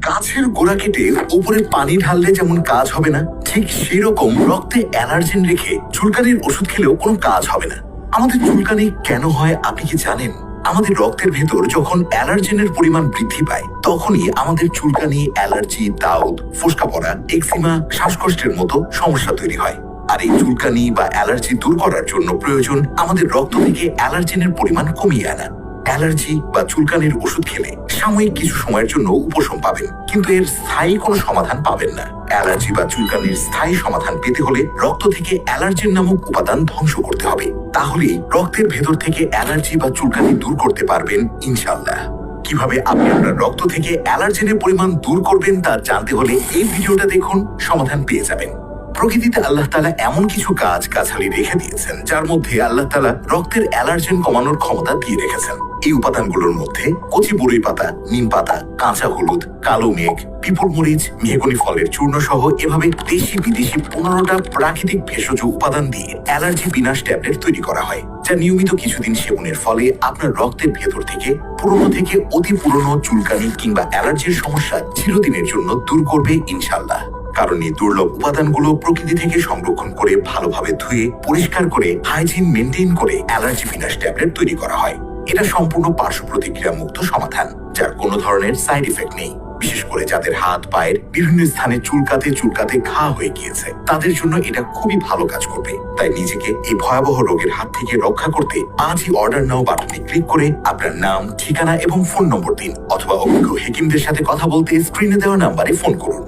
গাছের গোড়া কেটে উপরে পানি ঢাললে যেমন কাজ হবে না, ঠিক সেই রকম রক্তে অ্যালার্জেন রেখে চুলকানির ওষুধ খেলেও কোনো কাজ হবে না। আমাদের চুলকানি কেন হয় আপনি কি জানেন? আমাদের রক্তের ভেতর যখন অ্যালার্জেনের পরিমাণ বৃদ্ধি পায় তখনই আমাদের চুলকানি, অ্যালার্জি, দাউদ, ফোসকা পড়া, এক্সিমা, শ্বাসকষ্টের মতো সমস্যা তৈরি হয়। আর এই চুলকানি বা অ্যালার্জি দূর করার জন্য প্রয়োজন আমাদের রক্ত থেকে অ্যালার্জেনের পরিমাণ কমিয়ে আনা। অ্যালার্জি বা চুলকানির ওষুধ খেলে সাময়িক কিছু সময়ের জন্য উপশম পাবেন, কিন্তু এর স্থায়ী কোনো সমাধান পাবেন না। অ্যালার্জি বা চুলকানির স্থায়ী সমাধান পেতে হলে রক্ত থেকে অ্যালার্জেন নামক উপাদান ধ্বংস করতে হবে। তাহলেই রক্তের ভেতর থেকে অ্যালার্জি বা চুলকানি দূর করতে পারবেন ইনশাআল্লাহ। কিভাবে আপনি আপনার রক্ত থেকে অ্যালার্জেনের পরিমাণ দূর করবেন তা জানতে হলে এই ভিডিওটা দেখুন, সমাধান পেয়ে যাবেন। প্রকৃতিতে আল্লাহ তাআলা এমন কিছু গাছ গাছালি রেখে দিয়েছেন যার মধ্যে আল্লাহ তাআলা রক্তের অ্যালার্জেন কমানোর ক্ষমতা দিয়ে রেখেছেন। এই উপাদানগুলোর মধ্যে কচি বড়ই পাতা, নিম পাতা, কাঁচা হলুদ, কালো মেঘ, পিপল মরিচ, মেহগনি ফলের চূর্ণ সহ এভাবে দেশি বিদেশি 15টা প্রাকৃতিক ভেষজ উপাদান দিয়ে অ্যালার্জি বিনাশ ট্যাবলেট তৈরি করা হয়, যা নিয়মিত কিছুদিন সেবনের ফলে আপনার রক্তের ভেতর থেকে পুরনো থেকে অতি পুরনো চুলকানি কিংবা অ্যালার্জির সমস্যা চিরদিনের জন্য দূর করবে ইনশাআল্লাহ। কারণ এই দুর্লভ উপাদানগুলো প্রকৃতি থেকে সংরক্ষণ করে ভালোভাবে ধুয়ে পরিষ্কার করে হাইজিন মেনটেন করে অ্যালার্জি বিনাশ ট্যাবলেট তৈরি করা হয়। এটা সম্পূর্ণ পার্শ্ব প্রতিক্রিয়া মুক্ত সমাধান, যার কোনো ধরনের সাইড ইফেক্ট নেই। বিশেষ করে যাদের হাত পায়ের বিভিন্ন স্থানে চুলকাতে ঘা হয়ে গিয়েছে তাদের জন্য এটা খুবই ভালো কাজ করবে। তাই নিজেকে এই ভয়াবহ রোগের হাত থেকে রক্ষা করতে আজই অর্ডার নাও বাটনে ক্লিক করে আপনার নাম, ঠিকানা এবং ফোন নম্বর দিন, অথবা অভিজ্ঞ হেকিমদের সাথে কথা বলতে স্ক্রিনে দেওয়া নাম্বারে ফোন করুন।